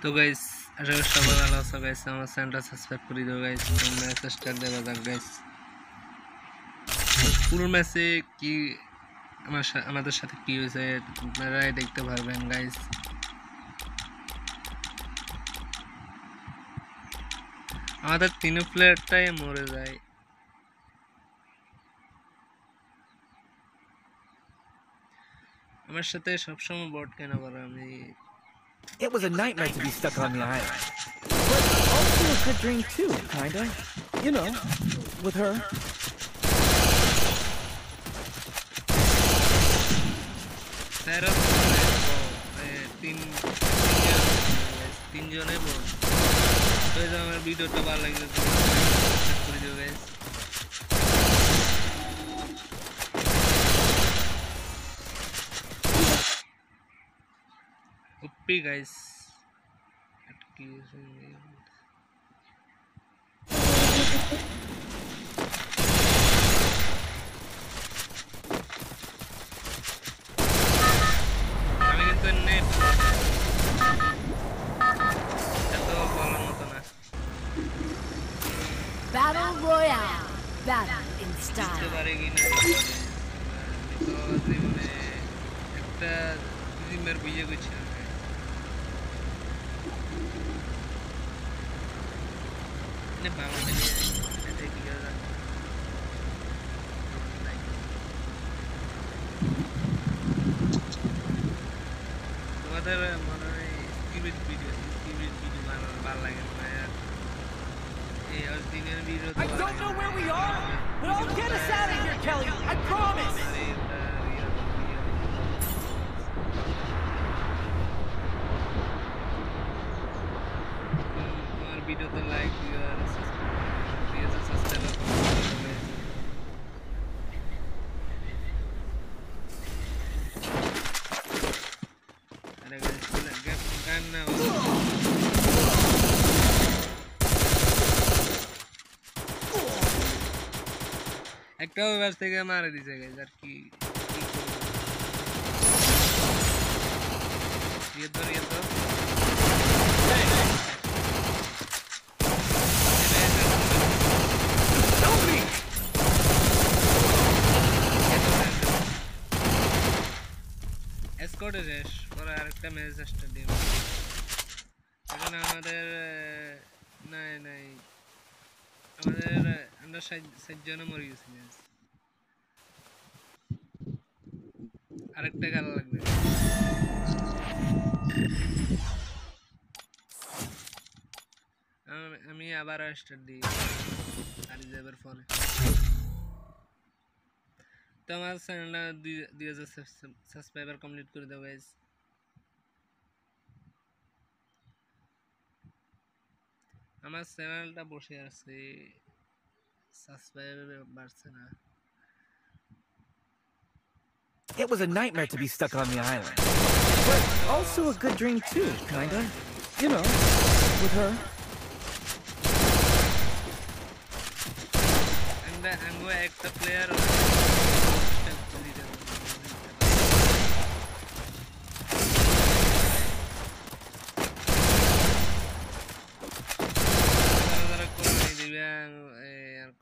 তো গাইস আশা করি সবাই ভালো আছো গাইস। আমার চ্যানেলটা সাবস্ক্রাইব করে দিও গাইস। তো ম্যাচ স্টার্ট দেওয়া যাক গাইস। পুরো ম্যাচে কি আমাদের সাথে কি হয়েছে আপনারাই দেখতে পারবেন গাইস। আমাদের তিন প্লেয়ারটাই মরে যায়। আমার সাথে সবসময় বট কেন করে আমি। It was a nightmare to be stuck on the island. But also a good dream too, kinda. You know, with her. তিনজনে বল। তো আমার ভিডিওটা ভালো লাগলে করে দিও গাইস। ওপি গাইস আমি কিন্তু নেট এত বলার মতো না। Battle Royale. Battle in style. পারে কিনা তো জীবনে একটা জিমের বিয়ে করছিলাম। তোমাদের মনে হয় স্কিবিট ভিডিও ভালো লাগে না এই দিনের video. I don't know where we are, but I'll get us out of here, Kelly. I promise. তোমার ভিডিওতে লাইক দিও আর সাবস্ক্রাইব করো। আরে গান না একটা ওভার থেকে মারে দিছে গাইস। আর কি ये तो এসকর্ট শেষ পরে আরেকটা ম্যাচ স্টার্ট দিব। এখন আমাদের নাই আমাদের আমরা 60 জন মরে গেছি। আরেকটা খেলা লাগবে। আমি আবার স্টার্ট দিই আর যাবার পরে। তো আমার চ্যানেলটা 2000 সাবস্ক্রাইবার কমপ্লিট করে দাও গাইস। আমার চ্যানেলটা বসে আছে, সাবস্ক্রাইবার বাড়ছে না। It was a nightmare to be stuck on the island. But also a good dream too, kinda. You know, with her. I'm going to act the player.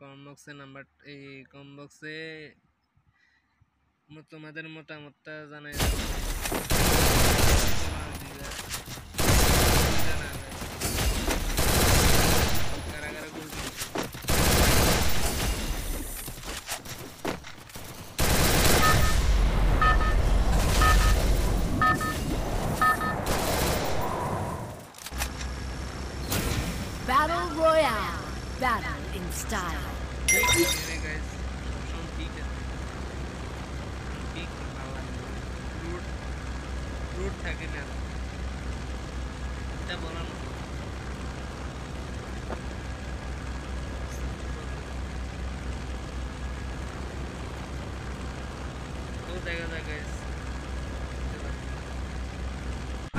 কমবক্সে number এই কমবক্সে তোমাদের মতামতটা জানাই। Battle Royale. Battle in style. রুট থাকে না এটা বলার মতো। তো দেখা যাক guys.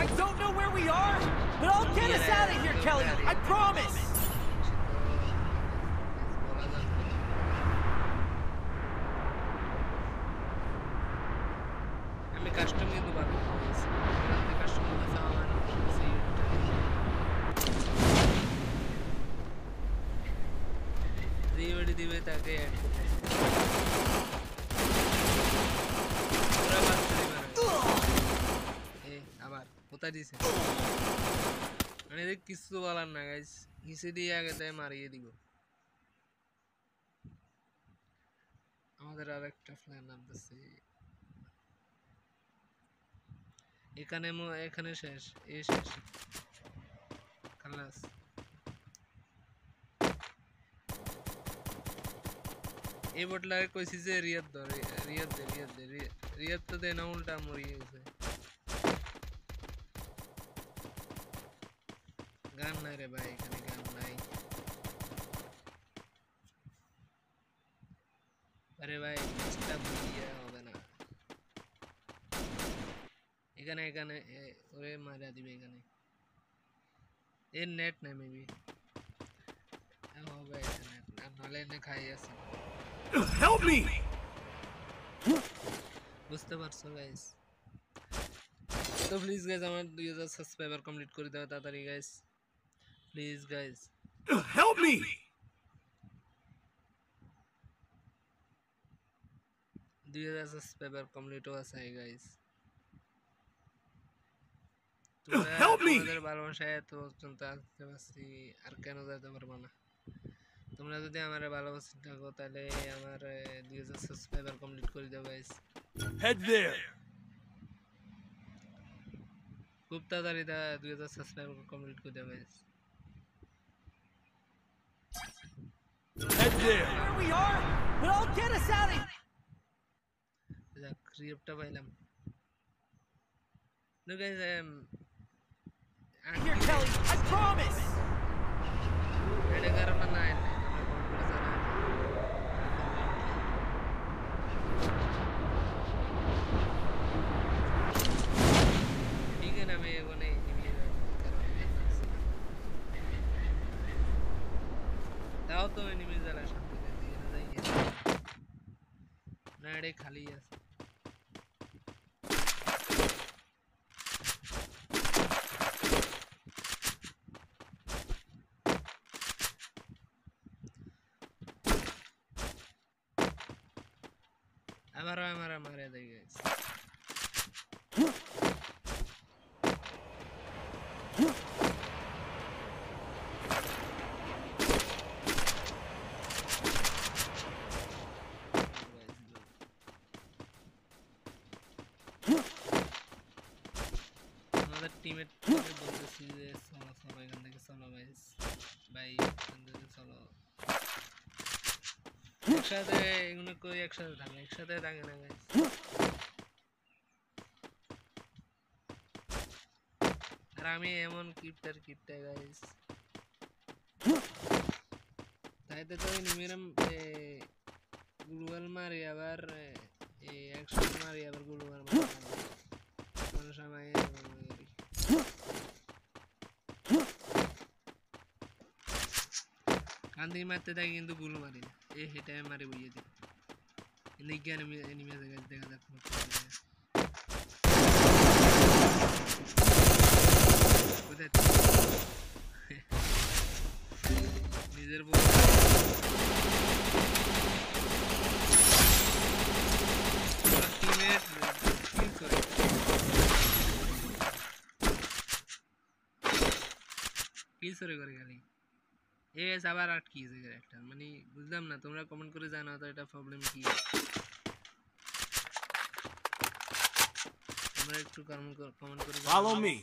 I don't know where we are, but I'll get us out of here, Kelly. I promise. আমি কাস্টম নিতে পারবো। কাস্টম নিতে চাও দিবে তাকে অ্যাড করতে পুরো বাচ্চা দিবে এ আবার কোথায় দিছে মানে এদের কিছু বলার না গাইস নিচে দিয়ে আগে তাই মারিয়ে দিব আমাদের আরেকটা প্ল্যান নামতেছে এখানে শেষ শেষ খালাস এই বটলারে কইছি যে রিয়াদ ধরে রিয়াদ তো দেনা উল্টা মরিয়ে গেছে গান নাই রে ভাই এখানে গান নাই আরে ভাই চেষ্টা বুঝিয়ে হবে না এখানে ওরে মারা দিবে এখানে এর নেট নাই মেবি হবে নেট না নালে নে খাই আছে Help me! বুঝতে পারছো গাইস তো প্লিজ গাইস আমার 2000 সাবস্ক্রাইবার কমপ্লিট করে দাও তাড়াতাড়ি guys please guys Help me! Subscriber complete হওয়া চাই গাইস Help me! তোমাদের ভালোবাসায় এত পর্যন্ত আসতে পারছি আর কেন যেতে পারবো না তোমরা যদি আমারে ভালোবাসতে থাকো তাহলে আমার 2000 সাবস্ক্রাইবার কমপ্লিট করে দাও গাইস Head there! খুব তাড়াতাড়ি 2000 সাবস্ক্রাইবার কমপ্লিট করে দাও guys Head there! Here we are! But I'll get us out of here! যাক রিপটা পাইলাম No guys, Here, Kelly, I promise! ada karena naik ini kan namanya gue nih tahu tuh ini misalnya satu kali ini nah ada kali ya हमारे दे guys আমাদের টিমের বলতেছি যে চলো এখান থেকে চলো গাইস ভাই এখান থেকে চলো একসাথে এগুলো কই একসাথে থাকে না গাইস আর আমি এমন কিপটার গাইস তাইতে তো নিমিরাম গ্লুয়াল মারি আবার এই অ্যাকশন মারি আবার গ্লুয়াল মারি কোন সময় কান্দি মারতে থাকি কিন্তু গুলো মারি না এই হেটা মারি বইয়ে দিই লিগ এনিমি আছে গাইস দেখা যাক কোথায় নিজের বল টিমমেট কিল করে খালি এ গাইস আবার আটকিয়েছে একটা মানে বুঝলাম না তোমরা কমেন্ট করে জানাও তো এটা প্রবলেম কি তোমরা একটু কমেন্ট করে Follow me!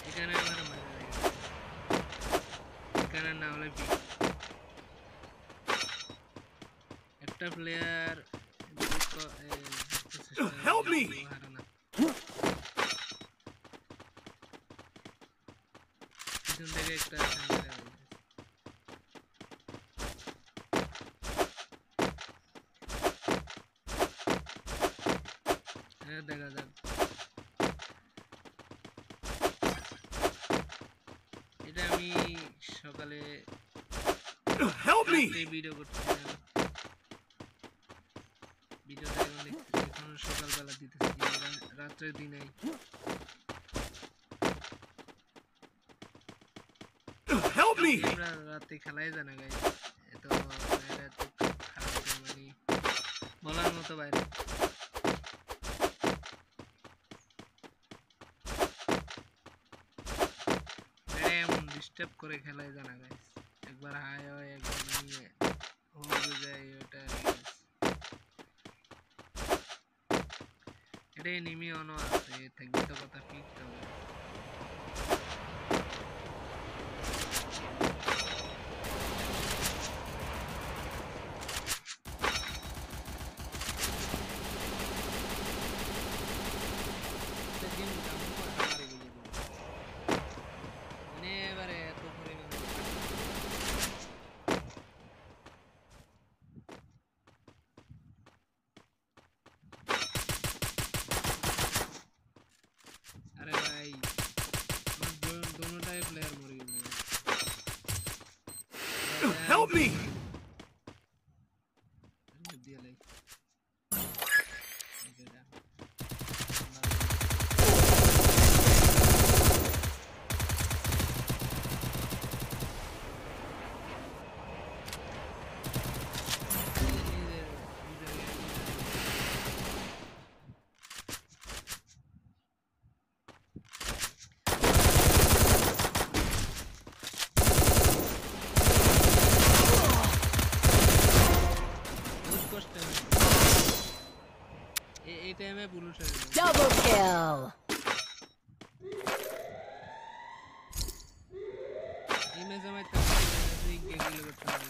এখানে আমার এখানে না হলে একটা প্লেয়ার Help me! পিছন থেকে একটা দেখা যাক এটা আমি সকালে ভিডিও করতেছিলাম ভিডিওটা এখন সকালবেলা দিতেছি রাত্রের দিনে me! আমরা রাতে খেলাই জানা গাইস এত এটা তো খারাপ মানে বলার মতো বাইরে এমন ডিস্টার্ব করে খেলাই জানা গাইস একবার হাই হয় একবার নিয়ে হয়ে যায় ওটা এটা এনিমি অনো আছে থাকবে তো কথা ঠিক হবে अरे भाई दोनों टाइप प्लेयर मर गए Help me! दिया लाइक এই টাইমে পুলিশ Double kill. এই ম্যাচে আমি তাই গেগিল করতে পারি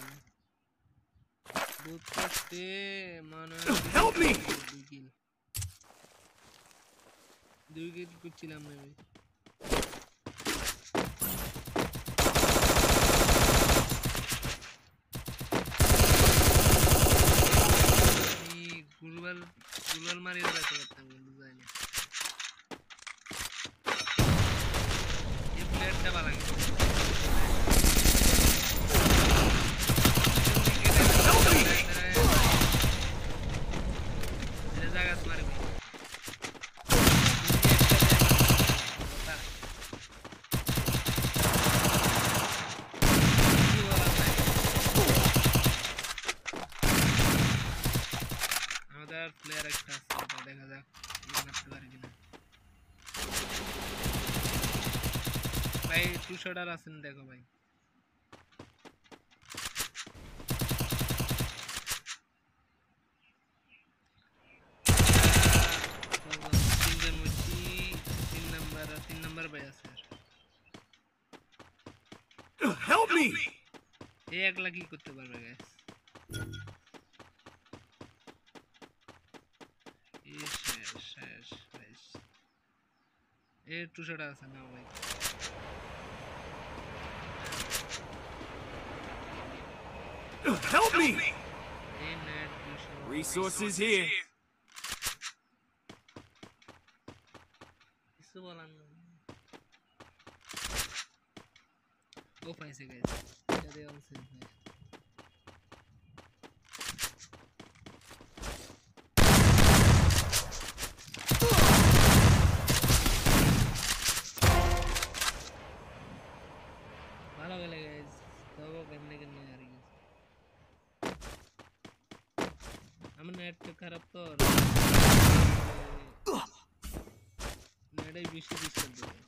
বহুত কষ্টে মানে Help me! দুই কিল করছিলাম না ভাই গুলবাল মারিয়ে যেতে পারতাম কিন্তু যাই না এই প্লেয়ারটা ভালো লাগে জায়গা মারবে আমাদের প্লেয়ার একটা আছে দেখা যাক মারতে পারে কিনা ভাই টু শটার আছেন দেখো ভাই তিন নাম্বার ভাই আছে Help me! এই একলা কি করতে পারবে গাইস শেষ গাইস এই টু শটার আছে না ভাই Help me! এই নেট Resources here. কিছু বলার না ও পাইছে গাইস এটা দিয়ে অনসেভ ভাই ভালো গেলে গাইস তবে কেমনে কেমনে হারি গেছে আমার নেট খারাপ তো নেটাই বেশি ডিস্টার্ব দেয়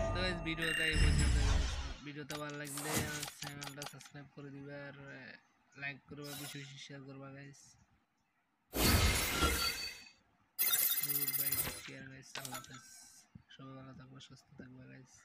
তো গাইস ভিডিওটা এই পর্যন্ত ভিডিওটা ভালো লাগলে আমার চ্যানেলটা সাবস্ক্রাইব করে দিবা আর লাইক করবা বেশি বেশি শেয়ার করবা guys bye take care guys আল্লাহ হাফেজ সবাই ভালো থাকবে সুস্থ থাকবে গাইস